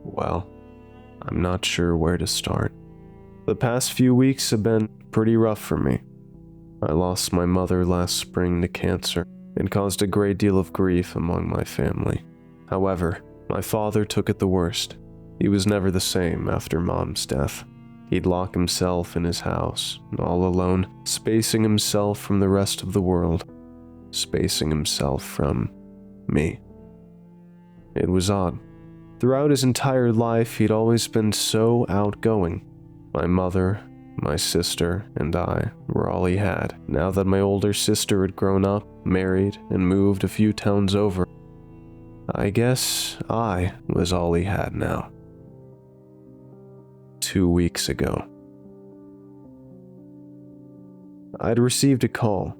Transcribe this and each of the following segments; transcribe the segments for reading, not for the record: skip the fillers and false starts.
Well, I'm not sure where to start. The past few weeks have been pretty rough for me. I lost my mother last spring to cancer and caused a great deal of grief among my family. However, my father took it the worst. He was never the same after Mom's death. He'd lock himself in his house, all alone, spacing himself from the rest of the world, spacing himself from me. It was odd. Throughout his entire life, he'd always been so outgoing. My mother, my sister, and I were all he had. Now that my older sister had grown up, married, and moved a few towns over, I guess I was all he had now. 2 weeks ago, I'd received a call.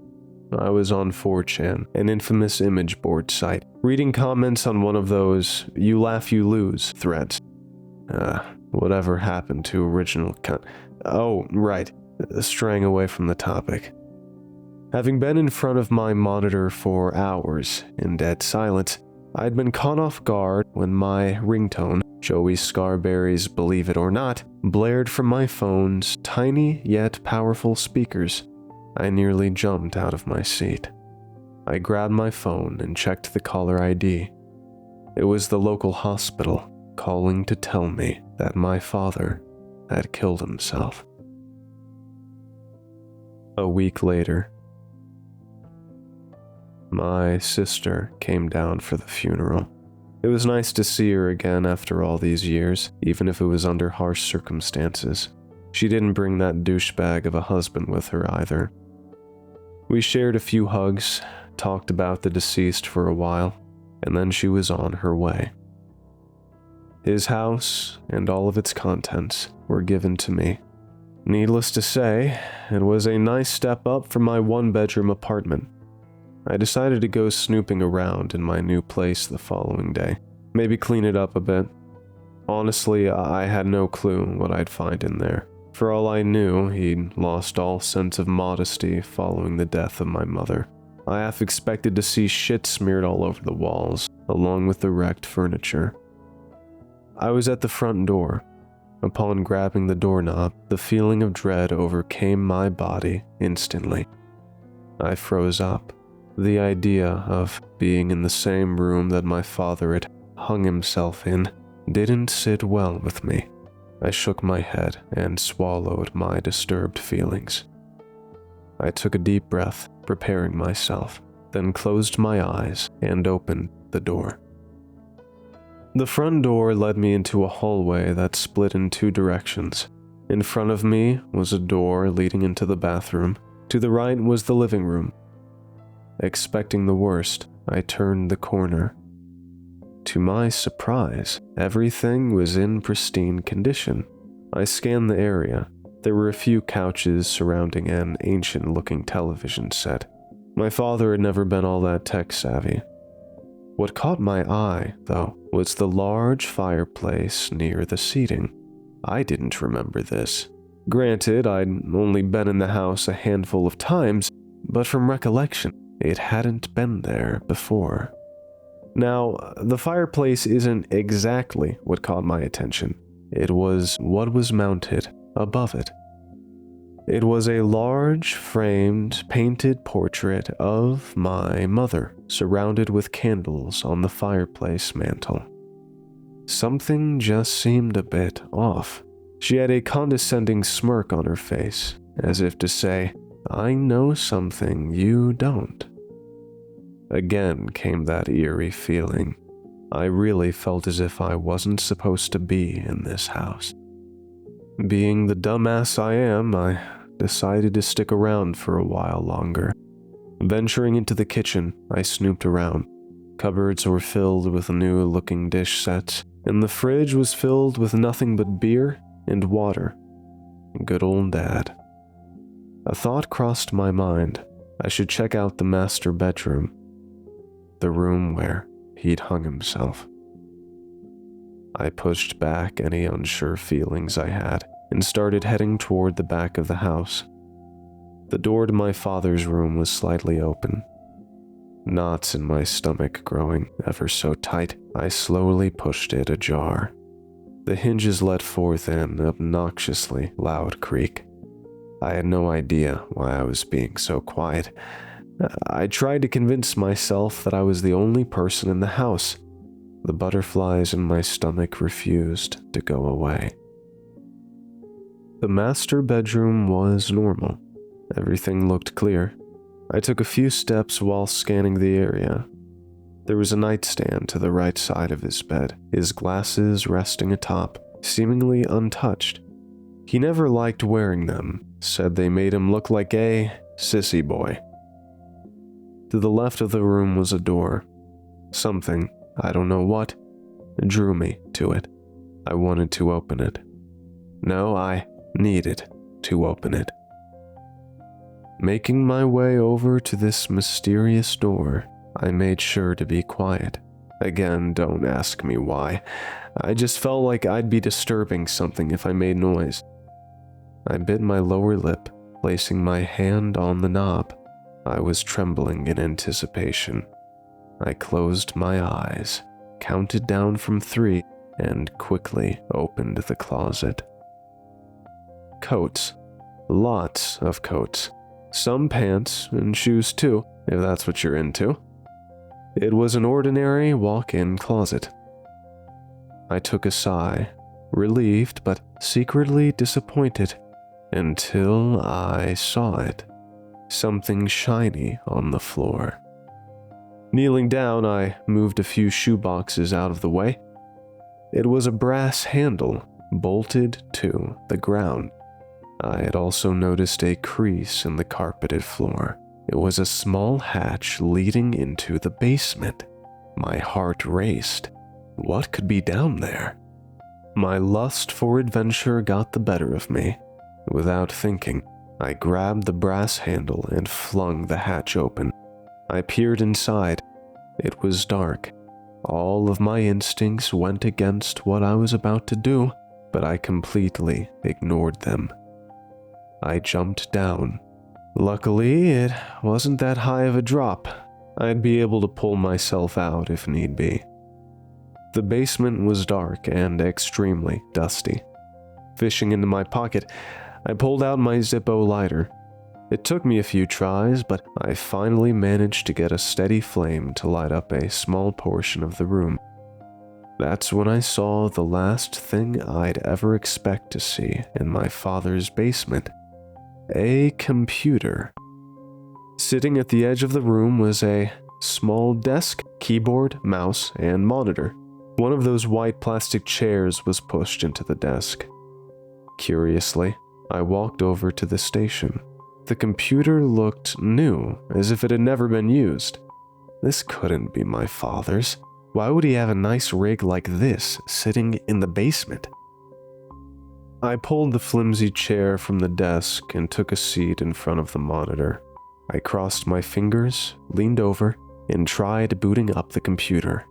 I was on 4chan, an infamous image board site, reading comments on one of those "you laugh, you lose" threads. Whatever happened to original Oh, right, straying away from the topic. Having been in front of my monitor for hours in dead silence, I'd been caught off guard when my ringtone, Joey Scarberry's Believe It or Not, blared from my phone's tiny yet powerful speakers. I nearly jumped out of my seat. I grabbed my phone and checked the caller ID. It was the local hospital calling to tell me that my father had killed himself. A week later, my sister came down for the funeral. It was nice to see her again after all these years, even if it was under harsh circumstances. She didn't bring that douchebag of a husband with her either. We shared a few hugs, talked about the deceased for a while, and then she was on her way. His house and all of its contents were given to me. Needless to say, it was a nice step up from my one-bedroom apartment. I decided to go snooping around in my new place the following day, maybe clean it up a bit. Honestly, I had no clue what I'd find in there. For all I knew, he'd lost all sense of modesty following the death of my mother. I half expected to see shit smeared all over the walls, along with the wrecked furniture. I was at the front door. Upon grabbing the doorknob, the feeling of dread overcame my body instantly. I froze up. The idea of being in the same room that my father had hung himself in didn't sit well with me. I shook my head and swallowed my disturbed feelings. I took a deep breath, preparing myself, then closed my eyes and opened the door. The front door led me into a hallway that split in two directions. In front of me was a door leading into the bathroom. To the right was the living room. Expecting the worst, I turned the corner. To my surprise, everything was in pristine condition. I scanned the area. There were a few couches surrounding an ancient-looking television set. My father had never been all that tech-savvy. What caught my eye, though, was the large fireplace near the seating. I didn't remember this. Granted, I'd only been in the house a handful of times, but from recollection, it hadn't been there before. Now, the fireplace isn't exactly what caught my attention. It was what was mounted above it. It was a large, framed, painted portrait of my mother, surrounded with candles on the fireplace mantel. Something just seemed a bit off. She had a condescending smirk on her face, as if to say, "I know something you don't." Again came that eerie feeling. I really felt as if I wasn't supposed to be in this house. Being the dumbass I am, I decided to stick around for a while longer. Venturing into the kitchen, I snooped around. Cupboards were filled with new-looking dish sets, and the fridge was filled with nothing but beer and water. Good old Dad. A thought crossed my mind. I should check out the master bedroom, the room where he'd hung himself. I pushed back any unsure feelings I had and started heading toward the back of the house. The door to my father's room was slightly open. Knots in my stomach growing ever so tight, I slowly pushed it ajar. The hinges let forth an obnoxiously loud creak. I had no idea why I was being so quiet. I tried to convince myself that I was the only person in the house. The butterflies in my stomach refused to go away. The master bedroom was normal. Everything looked clear. I took a few steps while scanning the area. There was a nightstand to the right side of his bed, his glasses resting atop, seemingly untouched. He never liked wearing them, said they made him look like a sissy boy. To the left of the room was a door. Something, I don't know what, drew me to it. I wanted to open it. No, I needed to open it. Making my way over to this mysterious door, I made sure to be quiet. Again, don't ask me why. I just felt like I'd be disturbing something if I made noise. I bit my lower lip, placing my hand on the knob. I was trembling in anticipation. I closed my eyes, counted down from 3, and quickly opened the closet. Coats. Lots of coats. Some pants and shoes too, if that's what you're into. It was an ordinary walk-in closet. I took a sigh, relieved but secretly disappointed, until I saw it. Something shiny on the floor. Kneeling down, I moved a few shoe boxes out of the way. It was a brass handle, bolted to the ground. I had also noticed a crease in the carpeted floor. It was a small hatch leading into the basement. My heart raced. What could be down there? My lust for adventure got the better of me. Without thinking, I grabbed the brass handle and flung the hatch open. I peered inside. It was dark. All of my instincts went against what I was about to do, but I completely ignored them. I jumped down. Luckily, it wasn't that high of a drop. I'd be able to pull myself out if need be. The basement was dark and extremely dusty. Fishing into my pocket, I pulled out my Zippo lighter. It took me a few tries, but I finally managed to get a steady flame to light up a small portion of the room. That's when I saw the last thing I'd ever expect to see in my father's basement. A computer. Sitting at the edge of the room was a small desk, keyboard, mouse, and monitor. One of those white plastic chairs was pushed into the desk. Curiously, I walked over to the station. The computer looked new, as if it had never been used. This couldn't be my father's. Why would he have a nice rig like this sitting in the basement? I pulled the flimsy chair from the desk and took a seat in front of the monitor. I crossed my fingers, leaned over, and tried booting up the computer.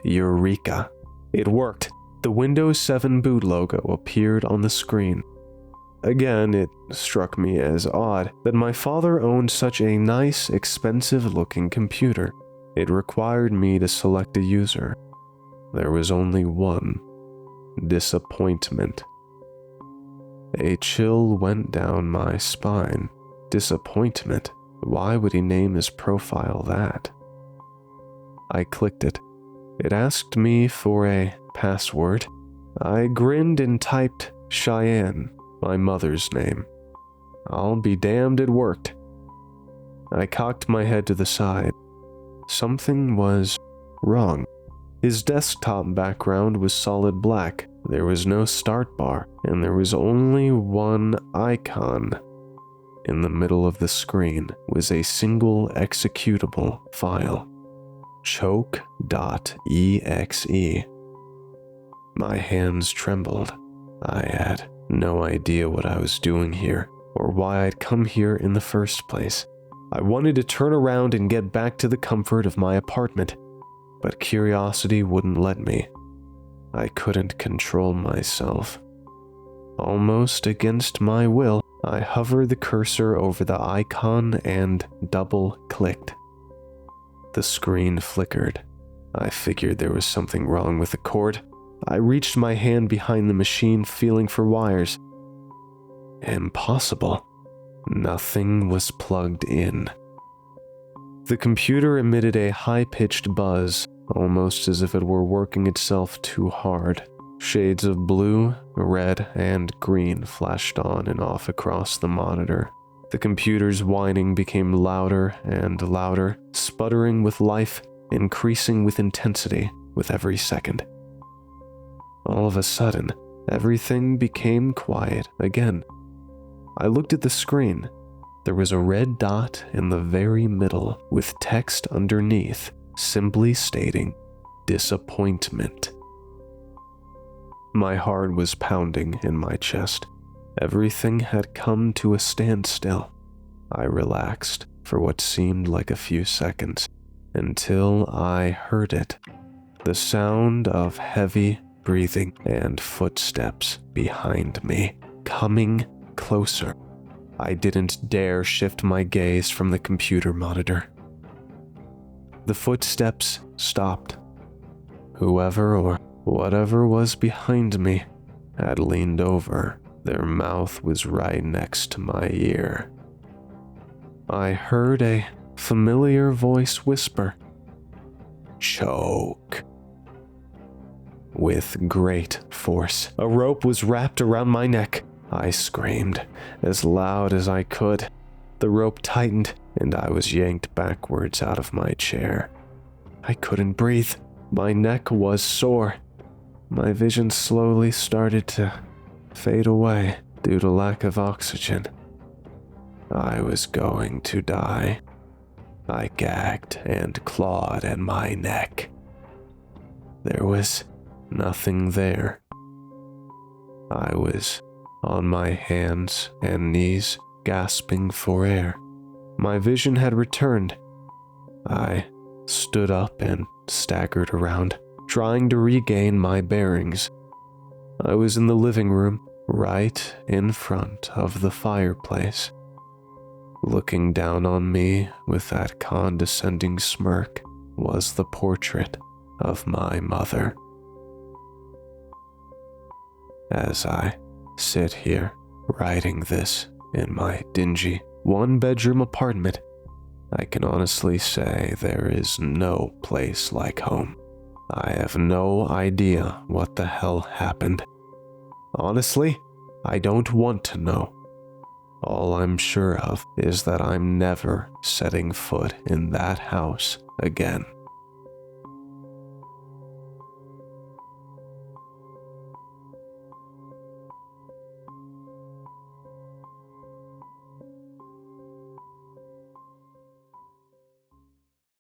Eureka! It worked. The Windows 7 boot logo appeared on the screen. Again, it struck me as odd that my father owned such a nice, expensive-looking computer. It required me to select a user. There was only one. Disappointment. A chill went down my spine. Disappointment? Why would he name his profile that? I clicked it. It asked me for a password. I grinned and typed Cheyenne, my mother's name. I'll be damned, it worked. I cocked my head to the side. Something was wrong. His desktop background was solid black. There was no start bar, and there was only one icon. In the middle of the screen was a single executable file. Choke.EXE. My hands trembled. I had no idea what I was doing here, or why I'd come here in the first place. I wanted to turn around and get back to the comfort of my apartment, but curiosity wouldn't let me. I couldn't control myself. Almost against my will, I hovered the cursor over the icon and double-clicked. The screen flickered. I figured there was something wrong with the cord. I reached my hand behind the machine, feeling for wires. Impossible. Nothing was plugged in. The computer emitted a high-pitched buzz, almost as if it were working itself too hard. Shades of blue, red, and green flashed on and off across the monitor. The computer's whining became louder and louder, sputtering with life, increasing with intensity with every second. All of a sudden, everything became quiet again. I looked at the screen. There was a red dot in the very middle with text underneath, simply stating, "Disappointment." My heart was pounding in my chest. Everything had come to a standstill. I relaxed for what seemed like a few seconds, until I heard it. The sound of heavy breathing and footsteps behind me, coming closer. I didn't dare shift my gaze from the computer monitor. The footsteps stopped. Whoever or whatever was behind me had leaned over. Their mouth was right next to my ear. I heard a familiar voice whisper, "Choke." With great force, a rope was wrapped around my neck. I screamed as loud as I could. The rope tightened, and I was yanked backwards out of my chair. I couldn't breathe. My neck was sore. My vision slowly started to fade away due to lack of oxygen. I was going to die. I gagged and clawed at my neck. There was nothing there. I was on my hands and knees, gasping for air. My vision had returned. I stood up and staggered around, trying to regain my bearings. I was in the living room, right in front of the fireplace. Looking down on me with that condescending smirk was the portrait of my mother. As I sit here writing this in my dingy one-bedroom apartment, I can honestly say there is no place like home. I have no idea what the hell happened. Honestly, I don't want to know. All I'm sure of is that I'm never setting foot in that house again.